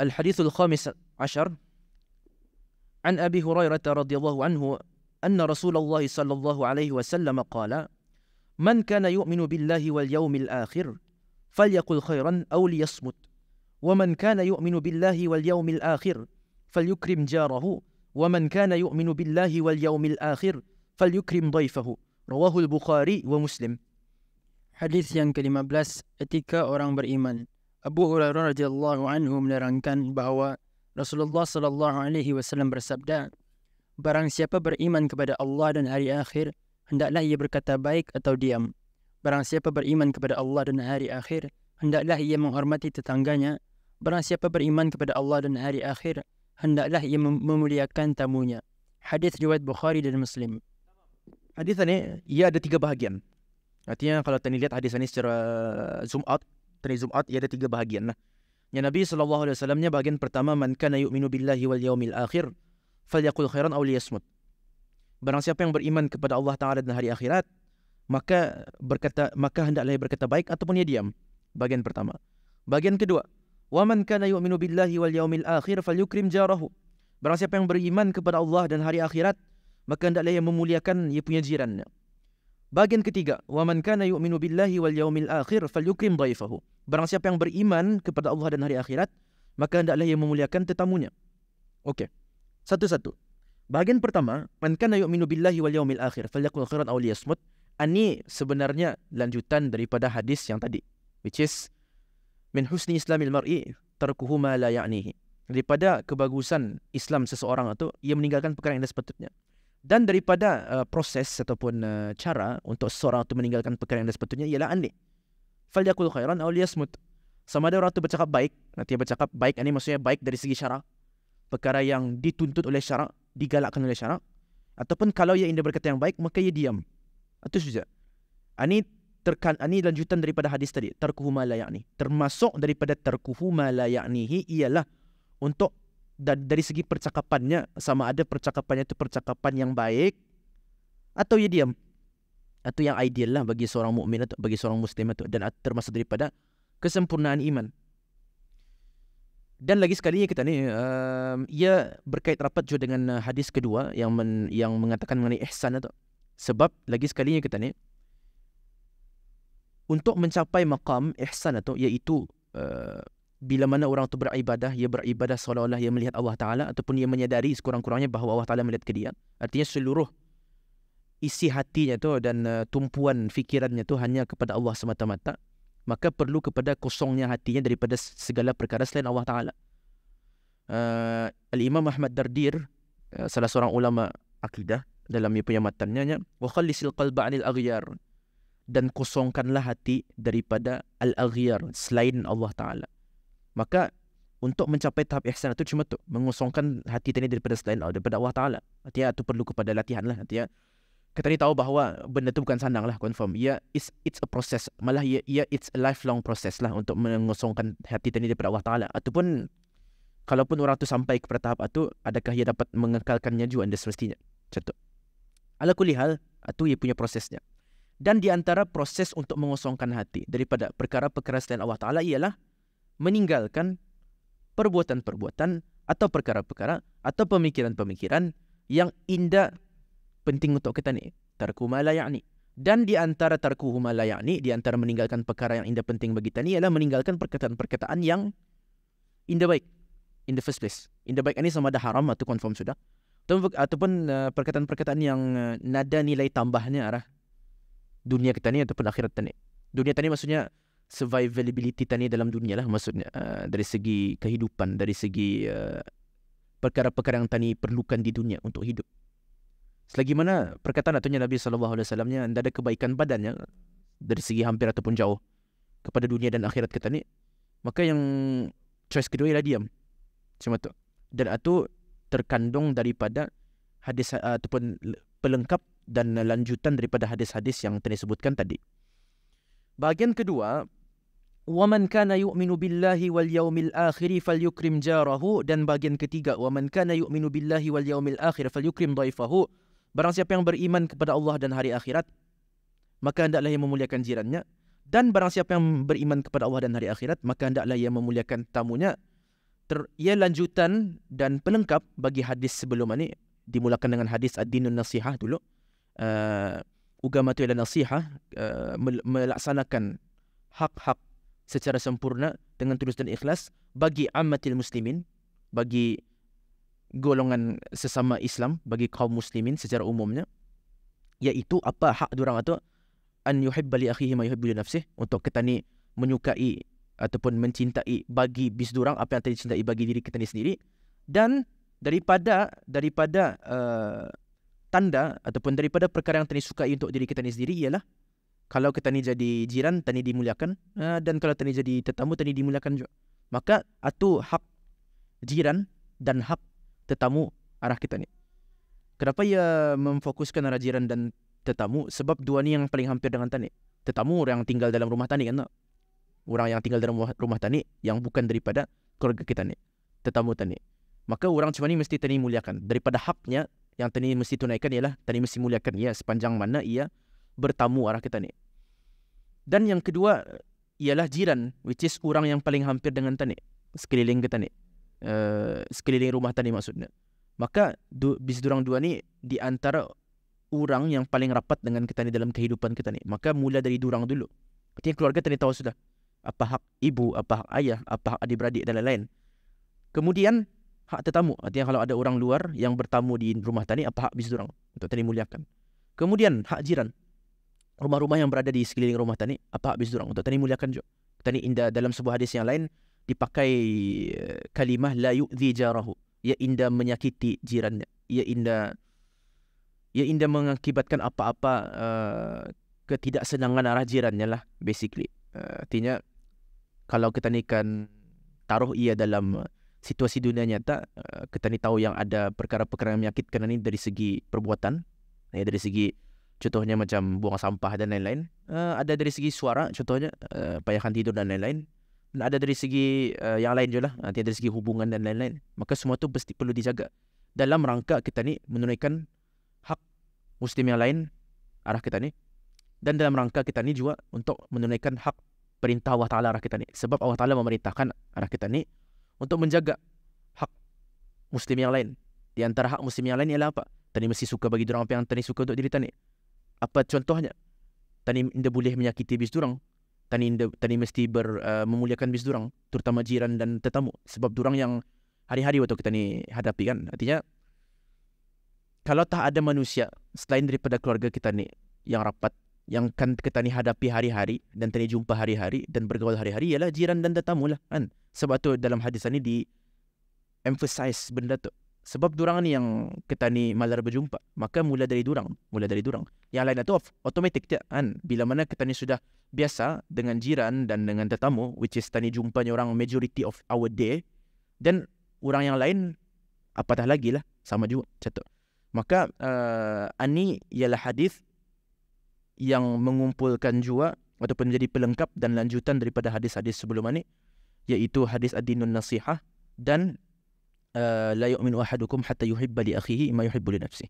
الحديث الخامس عشر عن أبي هريرة رضي الله عنه أن رسول الله صلى الله عليه وسلم قال من كان يؤمن بالله واليوم الآخر فليقل خيرا أو ليصمت ومن كان يؤمن بالله واليوم الآخر فليكرم جاره ومن كان يؤمن بالله واليوم الآخر فليكرم ضيفه رواه البخاري ومسلم. Hadis yang ke-15, etika orang beriman. Abu Hurairah radhiyallahu anhu menerangkan bahawa Rasulullah sallallahu alaihi wasallam bersabda, barang siapa beriman kepada Allah dan hari akhir, hendaklah ia berkata baik atau diam. Barang siapa beriman kepada Allah dan hari akhir, hendaklah ia menghormati tetangganya. Barang siapa beriman kepada Allah dan hari akhir, hendaklah ia memuliakan tamunya. Hadis riwayat Bukhari dan Muslim. Hadis ini ia ada 3 bahagian. Artinya kalau tadi lihat hadis ini secara zoom out ia ada 3 bahagian lah. Yang Nabi SAW bahagian pertama, man kana yu'minu billahi wal yaumil akhir falyaqul khairan aw liyasmut. Barang siapa yang beriman kepada Allah Taala dan hari akhirat, maka hendaklah ia berkata baik ataupun ia diam. Bahagian pertama. Bahagian kedua, wa man kana yu'minu billahi wal yaumil akhir falyukrim jarahu. Barang siapa yang beriman kepada Allah dan hari akhirat, maka hendaklah ia memuliakan ia punya jirannya. Bahagian ketiga, wa man kana yu'minu billahi wal yaumil akhir falyukrim dhaifahu. Barang siapa yang beriman kepada Allah dan hari akhirat, maka hendaklah ia memuliakan tetamunya. Okey. Satu-satu. Bahagian pertama, man kana yu'minu billahi wal yaumil akhir falyaqul khairan aw liyasmut. Ini sebenarnya lanjutan daripada hadis yang tadi, which is min husni islamil mar'i tarkuhu ma la ya'nihi. Daripada kebagusan Islam seseorang itu, ia meninggalkan perkara yang tidak sepatutnya. Dan daripada proses ataupun cara untuk seseorang itu meninggalkan perkara yang tidak sepatutnya ialah andai falyaqul khairan aw liyasmut. Sama ada orang itu bercakap baik, nanti bercakap baik ini maksudnya baik dari segi syarak, perkara yang dituntut oleh syarak, digalakkan oleh syarak, ataupun kalau ia ingin berkata yang baik maka ia diam. Itu saja. Ini lanjutan daripada hadis tadi, tarkuhu ma la ya'ni. Termasuk daripada tarkuhu ma la ya'nihi ialah untuk dari segi percakapannya, sama ada percakapannya itu percakapan yang baik atau ia diam. Atau yang ideal lah bagi seorang mukmin atau bagi seorang muslim itu, dan termasuk daripada kesempurnaan iman. Dan lagi sekali kita ni ia berkait rapat juga dengan hadis kedua yang mengatakan mengenai ihsan itu. Sebab lagi sekali kita ni untuk mencapai maqam ihsan itu, iaitu bila mana orang itu beribadah, ia beribadah seolah-olah ia melihat Allah Ta'ala, ataupun ia menyadari sekurang-kurangnya bahawa Allah Ta'ala melihat ke dia. Artinya seluruh isi hatinya tu dan tumpuan fikirannya tu hanya kepada Allah semata-mata, maka perlu kepada kosongnya hatinya daripada segala perkara selain Allah Ta'ala. Al-Imam Ahmad Dardir, salah seorang ulama akidah, dalam ia punya matannya, wa khallisil qalba 'anil aghyar, dan kosongkanlah hati daripada al-aghyar selain Allah Ta'ala. Maka untuk mencapai tahap ihsan itu cuma tu, mengosongkan hati tadi daripada selain Allah, daripada Allah Ta'ala. Artinya itu perlu kepada latihan lah. Artinya kita ni tahu bahawa benda tu bukan senang lah, confirm. It's a process. Malah it's a lifelong process lah untuk mengosongkan hati tadi daripada Allah Ta'ala. Ataupun kalaupun orang tu sampai kepada tahap itu, adakah ia dapat mengekalkannya juga anda semestinya. Macam tu. Ala kulli hal, itu ia punya prosesnya. Dan di antara proses untuk mengosongkan hati daripada perkara-perkara selain Allah Ta'ala ialah meninggalkan perbuatan-perbuatan atau perkara-perkara atau pemikiran-pemikiran yang indah penting untuk kita ni. Tarku ma la ya'ni. Dan di antara tarkuhu ma la ya'ni, di antara meninggalkan perkara yang indah penting bagi kita ni ialah meninggalkan perkataan-perkataan yang indah baik in the first place. Indah baik ini sama ada haram atau confirm sudah. Ataupun perkataan-perkataan yang nada nilai tambahnya arah dunia kita ni ataupun akhirat kita ni. Dunia kita ni maksudnya survivability tani dalam dunia lah, maksudnya dari segi kehidupan, dari segi perkara-perkara yang tani perlukan di dunia untuk hidup. Selagi mana perkataan ataunya Nabi SAW-nya tidak ada kebaikan badannya dari segi hampir ataupun jauh kepada dunia dan akhirat kita ni, maka yang choice kedua ialah diam. Cuma tu. Dan itu terkandung daripada hadis ataupun pelengkap dan lanjutan daripada hadis-hadis yang tadi sebutkan tadi. Bahagian kedua, وَمَنْ كَانَ يُؤْمِنُ بِاللَّهِ وَالْيَوْمِ الْآخِرِ فَلْيُكْرِمْ جَارَهُ. Dan bahagian ketiga, وَمَنْ كَانَ يُؤْمِنُ بِاللَّهِ وَالْيَوْمِ الْآخِرِ فَلْيُكْرِمْ ضَيْفَهُ. Barang siapa yang beriman kepada Allah dan hari akhirat, maka hendaklah ia memuliakan jirannya. Dan barang siapa yang beriman kepada Allah dan hari akhirat, maka hendaklah ia memuliakan tamunya. ia lanjutan dan pelengkap bagi hadis sebelum ini. Dimulakan dengan hadis ad-dinun nasihah dulu. Agama itu adalah nasihah, melaksanakan hak-hak secara sempurna dengan tulus dan ikhlas bagi ammatil muslimin, bagi golongan sesama Islam, bagi kaum muslimin secara umumnya, iaitu apa hak diorang itu, an yuhibba li akhihi ma yuhibbu li nafsih, untuk kita ni menyukai ataupun mencintai bagi bis diorang apa yang tadi cintai bagi diri kita ni sendiri. Dan daripada tanda ataupun daripada perkara yang tadi sukai untuk diri kita ni sendiri ialah kalau kita ni jadi jiran, tadi dimuliakan, dan kalau tadi jadi tetamu, tadi dimuliakan juga. Maka itu hak jiran dan hak tetamu arah kita ni. Kenapa ia memfokuskan arah jiran dan tetamu? Sebab dua ni yang paling hampir dengan tani. Tetamu orang yang tinggal dalam rumah tani kan tak? Orang yang tinggal dalam rumah tani yang bukan daripada keluarga kita ni, tetamu tani. Maka orang cuma ni mesti tani muliakan. Daripada haknya yang tani mesti tunaikan ialah tani mesti muliakan ia sepanjang mana ia bertamu arah kita ni. Dan yang kedua ialah jiran, which is orang yang paling hampir dengan tani, sekeliling kita ni, sekeliling rumah tani maksudnya. Maka bis durang dua ni di antara orang yang paling rapat dengan kita ni dalam kehidupan kita ni. Maka mula dari durang dulu. Artinya keluarga tani tahu sudah apa hak ibu, apa hak ayah, apa hak adik-beradik dan lain-lain. Kemudian hak tetamu, artinya kalau ada orang luar yang bertamu di rumah tani, apa hak bis durang untuk tani muliakan. Kemudian hak jiran, rumah-rumah yang berada di sekeliling rumah tani, apa hak bis durang untuk tani muliakan juga. Tani indah dalam sebuah hadis yang lain dipakai kalimah la yu'dhi jarahu, ia indah menyakiti jirannya, ia indah mengakibatkan apa-apa ketidaksenangan arah jirannya lah basically. Artinya kalau kita ni kan taruh ia dalam situasi dunia nyata, kita ni tahu yang ada perkara-perkara yang menyakitkan ni dari segi perbuatan, dari segi contohnya macam buang sampah dan lain-lain, ada dari segi suara contohnya, payahan tidur dan lain-lain, dan ada dari segi yang lain je lah, artinya dari segi hubungan dan lain-lain. Maka semua tu pasti perlu dijaga dalam rangka kita ni menunaikan hak muslim yang lain arah kita ni, dan dalam rangka kita ni juga untuk menunaikan hak perintah Allah Ta'ala arah kita ni. Sebab Allah Ta'ala memerintahkan arah kita ni untuk menjaga hak muslim yang lain. Di antara hak muslim yang lain ialah apa? Tani mesti suka bagi diorang apa yang tani suka untuk diri tani. Apa contohnya? Tani tidak boleh menyakiti bis diorang. Tani mesti memuliakan bis diorang, terutama jiran dan tetamu. Sebab diorang yang hari-hari waktu kita ni hadapi kan. Artinya kalau tak ada manusia selain daripada keluarga kita ni yang rapat, yang kan kita ni hadapi hari-hari dan tani jumpa hari-hari dan bergaul hari-hari, ialah jiran dan tetamu lah kan. Sebab tu dalam hadis ni di emphasize benda tu. Sebab durang ni yang kita ni malar berjumpa, maka mula dari durang. Yang lain tu automatik je kan. Bila mana kita ni sudah biasa dengan jiran dan dengan tetamu, which is tani jumpanya orang majority of our day, dan orang yang lain apatah lagi lah, sama juga macam tu. Maka ini ialah hadis yang mengumpulkan juga ataupun menjadi pelengkap dan lanjutan daripada hadis-hadis sebelum ini, iaitu hadis ad-dinun nasihah dan la yu'minu ahadukum hatta yuhibba li akhihi ma yuhibbu li nafsihi.